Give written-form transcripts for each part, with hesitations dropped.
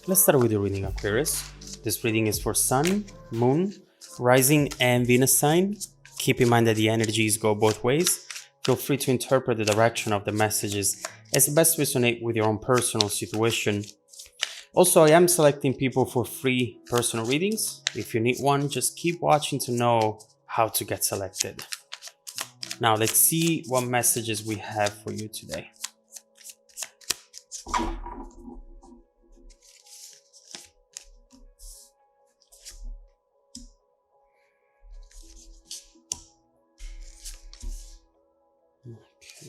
Let's start with the reading, Aquarius. This reading is for Sun, Moon, Rising, and Venus sign. Keep in mind that the energies go both ways. Feel free to interpret the direction of the messages as best resonate with your own personal situation. Also, I am selecting people for free personal readings. If you need one, just keep watching to know how to get selected. Now, let's see what messages we have for you today.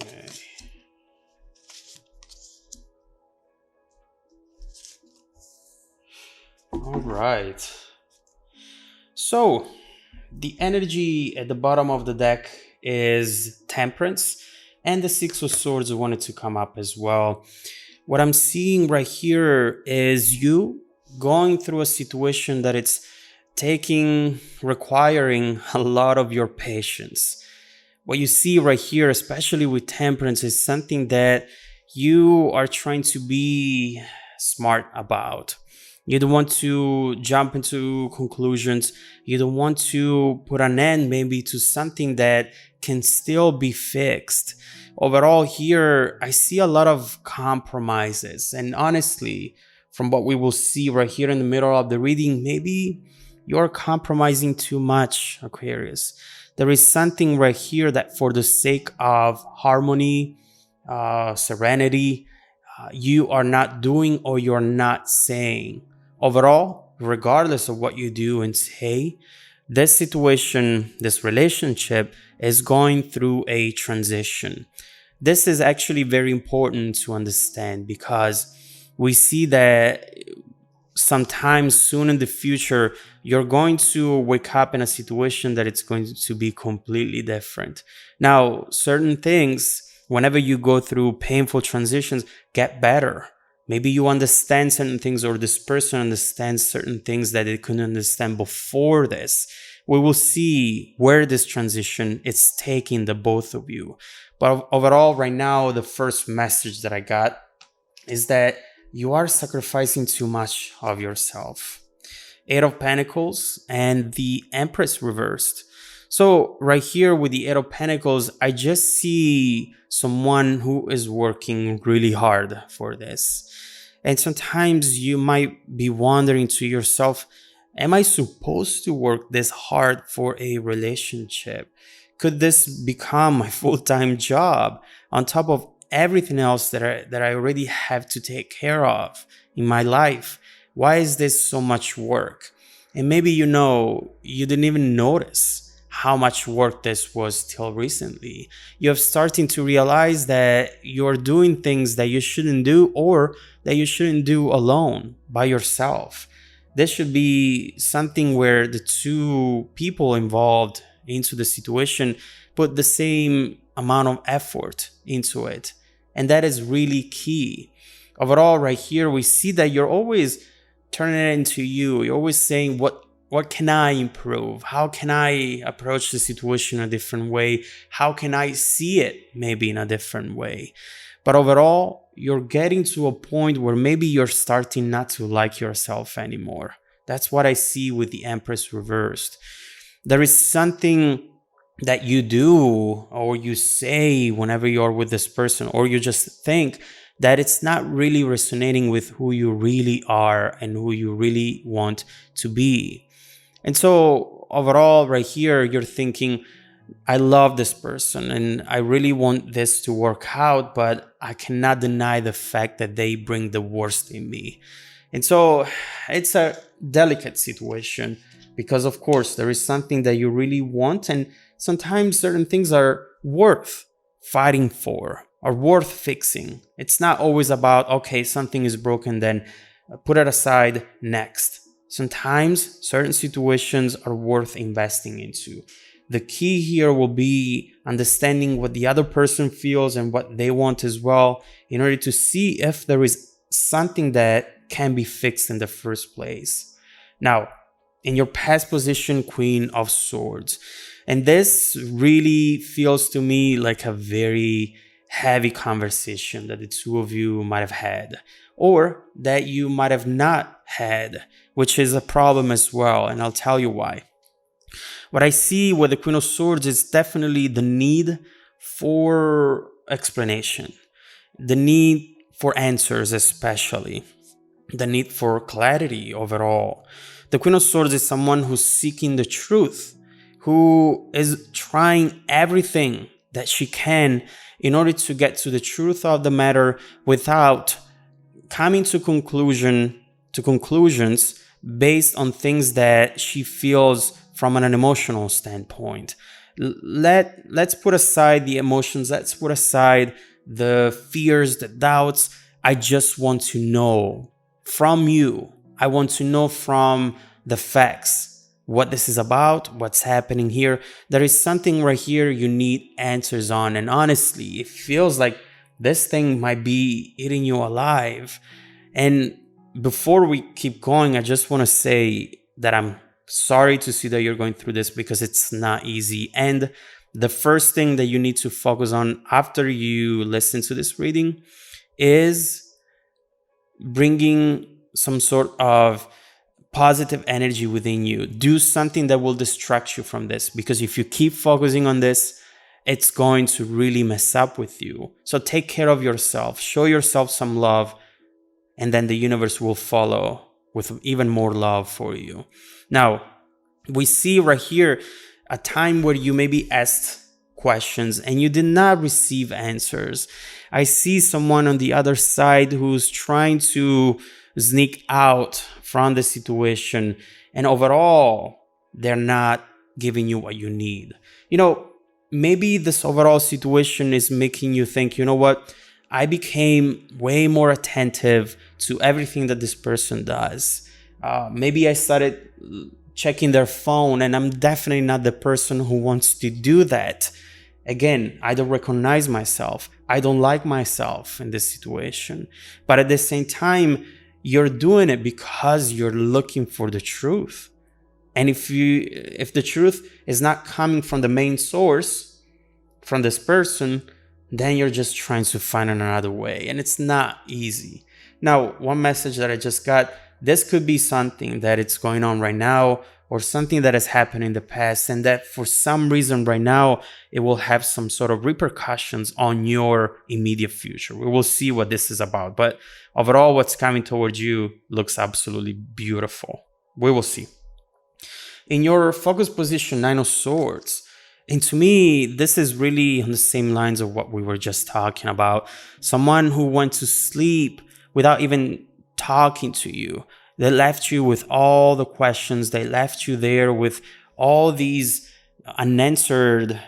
Okay. All right. So, the energy at the bottom of the deck is Temperance, and the Six of Swords wanted to come up as well. What I'm seeing right here is you going through a situation that it's requiring a lot of your patience. What you see right here, especially with Temperance, is something that you are trying to be smart about. You don't want to jump into conclusions. You don't want to put an end maybe to something that can still be fixed. Overall here, I see a lot of compromises. And honestly, from what we will see right here in the middle of the reading, maybe you're compromising too much, Aquarius. There is something right here that for the sake of harmony, serenity, you are not doing or you're not saying. Overall, regardless of what you do and say, this situation, this relationship is going through a transition. This is actually very important to understand because we see that sometimes soon in the future, you're going to wake up in a situation that it's going to be completely different. Now, certain things, whenever you go through painful transitions, get better. Maybe you understand certain things, or this person understands certain things that they couldn't understand before this. We will see where this transition is taking the both of you. But overall, right now, the first message that I got is that you are sacrificing too much of yourself. Eight of Pentacles and the Empress reversed. So right here with the Eight of Pentacles, I just see someone who is working really hard for this. And sometimes you might be wondering to yourself, am I supposed to work this hard for a relationship? Could this become my full-time job on top of everything else that I already have to take care of in my life? Why is this so much work? And maybe you didn't even notice how much work this was till recently. You're starting to realize that you're doing things that you shouldn't do, or that you shouldn't do alone by yourself. This should be something where the two people involved into the situation put the same amount of effort into it. And that is really key. Overall, right here, we see that you're always turning it into you. You're always saying, what can I improve? How can I approach the situation in a different way? How can I see it maybe in a different way? But overall, you're getting to a point where maybe you're starting not to like yourself anymore. That's what I see with the Empress reversed. There is something that you do or you say whenever you're with this person, or you just think that it's not really resonating with who you really are and who you really want to be. And so overall right here, you're thinking, I love this person and I really want this to work out, but I cannot deny the fact that they bring the worst in me. And so it's a delicate situation because, of course, there is something that you really want, and sometimes certain things are worth fighting for, are worth fixing. It's not always about, okay, something is broken, then put it aside, next. Sometimes certain situations are worth investing into. The key here will be understanding what the other person feels and what they want as well, in order to see if there is something that can be fixed in the first place. Now, in your past position, Queen of Swords. And this really feels to me like a very heavy conversation that the two of you might have had, or that you might have not had, which is a problem as well. And I'll tell you why. What I see with the Queen of Swords is definitely the need for explanation, the need for answers, especially the need for clarity overall. The Queen of Swords is someone who's seeking the truth, who is trying everything that she can in order to get to the truth of the matter without coming to conclusions based on things that she feels from an emotional standpoint. Let's put aside the emotions, let's put aside the fears, the doubts. I just want to know from you. I want to know from the facts what this is about, what's happening here. There is something right here you need answers on. And honestly, it feels like this thing might be eating you alive. And before we keep going, I just want to say that I'm sorry to see that you're going through this, because it's not easy. And the first thing that you need to focus on after you listen to this reading is bringing some sort of positive energy within you. Do something that will distract you from this, because if you keep focusing on this, it's going to really mess up with you. So take care of yourself, show yourself some love, and then the universe will follow with even more love for you. Now, we see right here a time where you maybe asked questions and you did not receive answers. I see someone on the other side who's trying to sneak out from the situation, and overall, they're not giving you what you need. Maybe this overall situation is making you think, you know what? I became way more attentive to everything that this person does. Maybe I started checking their phone, and I'm definitely not the person who wants to do that. Again, I don't recognize myself. I don't like myself in this situation. But at the same time, you're doing it because you're looking for the truth. And if the truth is not coming from the main source, from this person, then you're just trying to find another way. And it's not easy. Now, one message that I just got, this could be something that it's going on right now, or something that has happened in the past, and that for some reason right now, it will have some sort of repercussions on your immediate future. We will see what this is about. But overall, what's coming towards you looks absolutely beautiful. We will see. In your focus position, Nine of Swords, and to me, this is really on the same lines of what we were just talking about. Someone who went to sleep without even talking to you. They left you with all the questions. They left you there with all these unanswered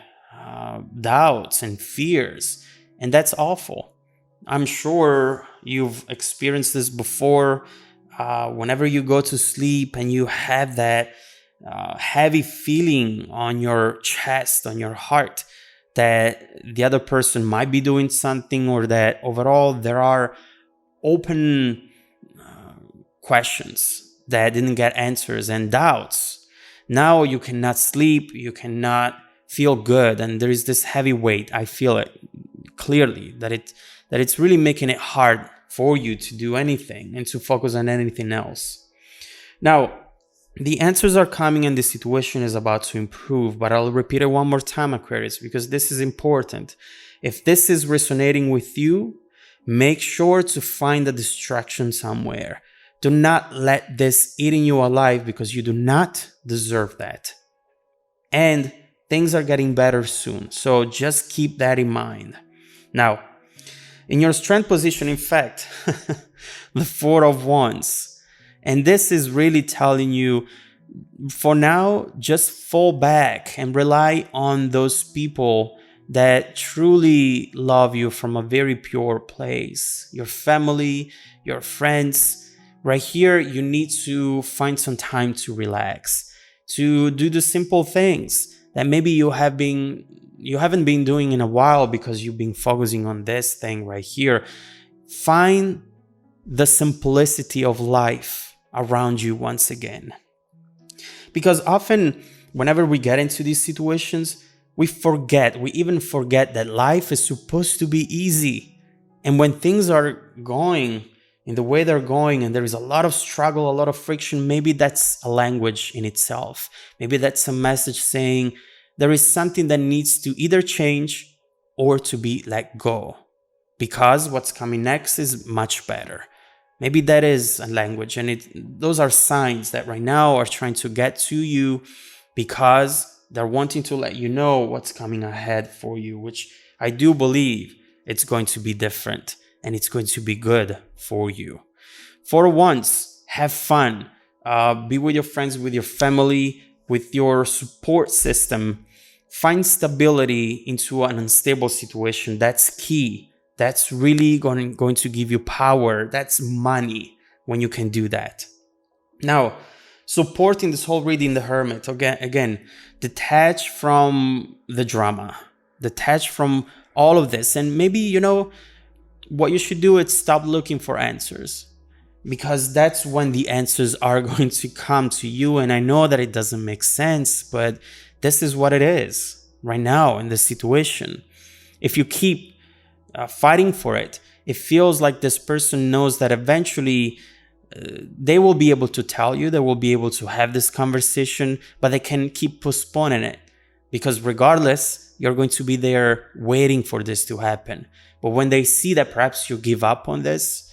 doubts and fears. And that's awful. I'm sure you've experienced this before. Whenever you go to sleep and you have that heavy feeling on your chest, on your heart, that the other person might be doing something, or that overall there are open questions that didn't get answers and doubts. Now you cannot sleep, you cannot feel good, and there is this heavy weight. I feel it clearly that it's really making it hard for you to do anything and to focus on anything else. Now, the answers are coming and the situation is about to improve, but I'll repeat it one more time, Aquarius, because this is important. If this is resonating with you, make sure to find a distraction somewhere. Do not let this eating you alive, because you do not deserve that. And things are getting better soon, so just keep that in mind. Now, in your strength position, in fact, the Four of Wands. And this is really telling you, for now, just fall back and rely on those people that truly love you from a very pure place. Your family, your friends. Right here, you need to find some time to relax, to do the simple things that maybe you haven't been doing in a while because you've been focusing on this thing right here. Find the simplicity of life around you once again. Because often, whenever we get into these situations, we even forget that life is supposed to be easy. And when things are going in the way they're going and there is a lot of struggle, a lot of friction, maybe that's a language in itself. Maybe that's a message saying there is something that needs to either change or to be let go, because what's coming next is much better. Maybe that is a language, and those are signs that right now are trying to get to you, because they're wanting to let you know what's coming ahead for you, which I do believe it's going to be different and it's going to be good for you. For once, have fun. Be with your friends, with your family, with your support system. Find stability into an unstable situation. That's key. That's really going to give you power. That's money when you can do that. Now, supporting this whole reading, the Hermit, again, detach from the drama, detach from all of this. And maybe, what you should do is stop looking for answers, because that's when the answers are going to come to you. And I know that it doesn't make sense, but this is what it is right now in this situation. If you keep fighting for it, it feels like this person knows that eventually they will be able to tell you, they will be able to have this conversation, but they can keep postponing it, because regardless, you're going to be there waiting for this to happen. But when they see that perhaps you give up on this,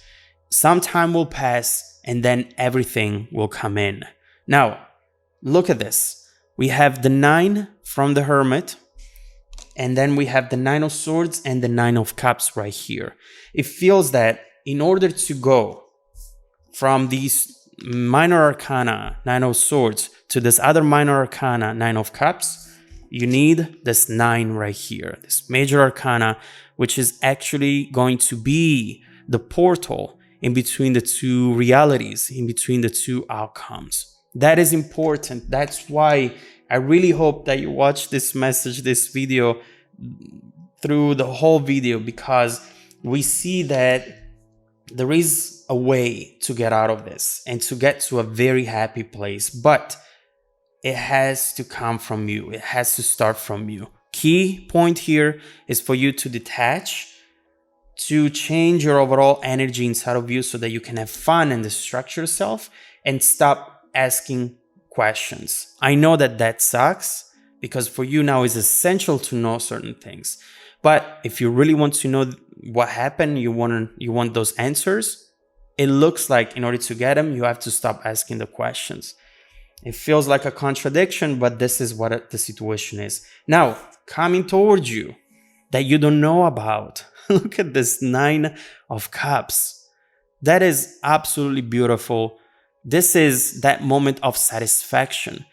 some time will pass and then everything will come in. Now, look at this. We have the 9 from the Hermit, and then we have the 9 of Swords and the 9 of Cups right here. It feels that in order to go from these minor arcana, 9 of Swords, to this other minor arcana, 9 of Cups, you need this 9 right here, this major arcana, which is actually going to be the portal in between the two realities, in between the two outcomes. That is important. That's why I really hope that you watch this message, this video, through the whole video, because we see that there is a way to get out of this and to get to a very happy place, but it has to come from you. It has to start from you. Key point here is for you to detach, to change your overall energy inside of you so that you can have fun and distract yourself and stop asking questions. I know that that sucks, because for you now it's essential to know certain things. But if you really want to know what happened, you want those answers, it looks like in order to get them, you have to stop asking the questions. It feels like a contradiction, but this is what the situation is. Now, coming towards you that you don't know about. Look at this 9 of Cups. That is absolutely beautiful. This is that moment of satisfaction.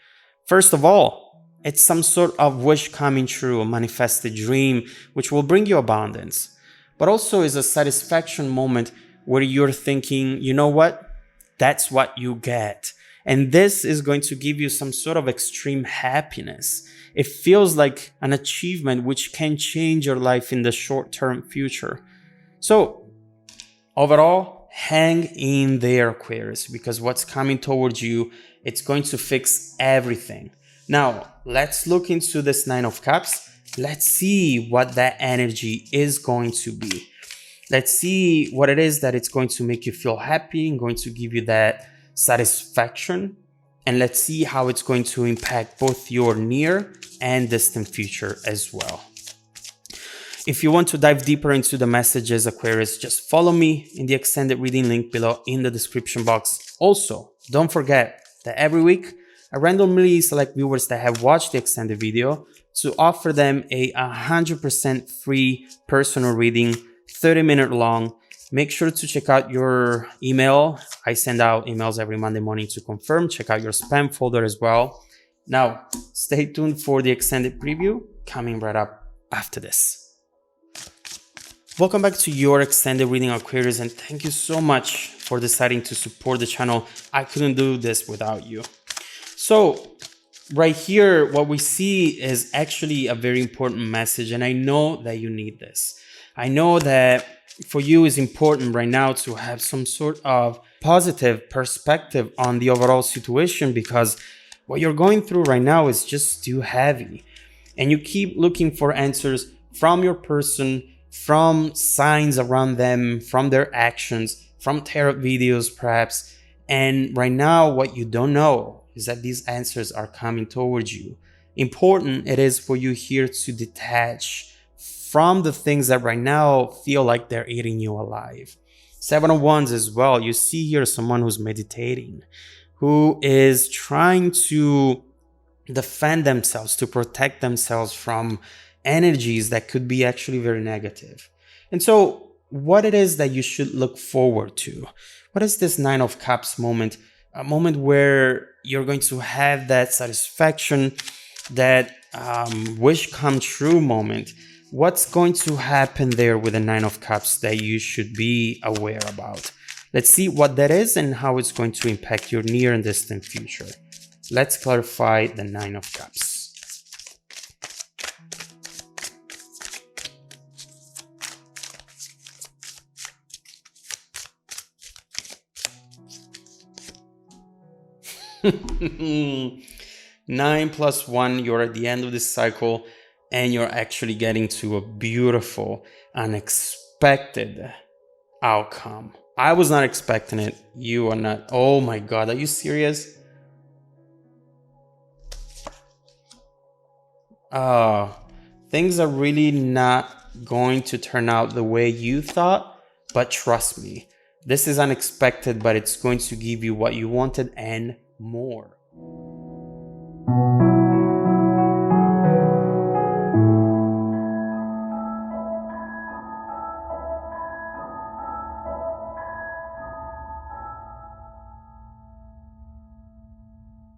First of all, it's some sort of wish coming true, a manifested dream, which will bring you abundance. But also is a satisfaction moment where you're thinking, you know what? That's what you get. And this is going to give you some sort of extreme happiness. It feels like an achievement which can change your life in the short-term future. So overall, hang in there, Aquarius, because what's coming towards you, it's going to fix everything. Now, let's look into this 9 of Cups. Let's see what that energy is going to be. Let's see what it is that it's going to make you feel happy and going to give you that satisfaction. And let's see how it's going to impact both your near and distant future as well. If you want to dive deeper into the messages, Aquarius, just follow me in the extended reading link below in the description box. Also, don't forget that every week, I randomly select viewers that have watched the extended video to offer them a 100% free personal reading, 30-minute long. Make sure to check out your email. I send out emails every Monday morning to confirm. Check out your spam folder as well. Now, stay tuned for the extended preview coming right up after this. Welcome back to your extended reading, Aquarius, and thank you so much for deciding to support the channel. I couldn't do this without you. So right here, what we see is actually a very important message, and I know that you need this. I know that for you it's important right now to have some sort of positive perspective on the overall situation, because what you're going through right now is just too heavy. And you keep looking for answers from your person, from signs around them, from their actions, from tarot videos perhaps. And right now, what you don't know is that these answers are coming towards you. Important it is for you here to detach from the things that right now feel like they're eating you alive. Seven of Wands as well. You see here someone who's meditating, who is trying to defend themselves, to protect themselves from energies that could be actually very negative. And so, what it is that you should look forward to? What is this Nine of Cups moment? A moment where you're going to have that satisfaction, that wish come true moment. What's going to happen there with the Nine of Cups that you should be aware about? Let's see what that is and how it's going to impact your near and distant future. Let's clarify the Nine of Cups. Nine plus one, you're at the end of this cycle and you're actually getting to a beautiful, unexpected outcome. I was not expecting it. You are not. Oh my God, are you serious? Things are really not going to turn out the way you thought, but trust me, this is unexpected, but it's going to give you what you wanted and more.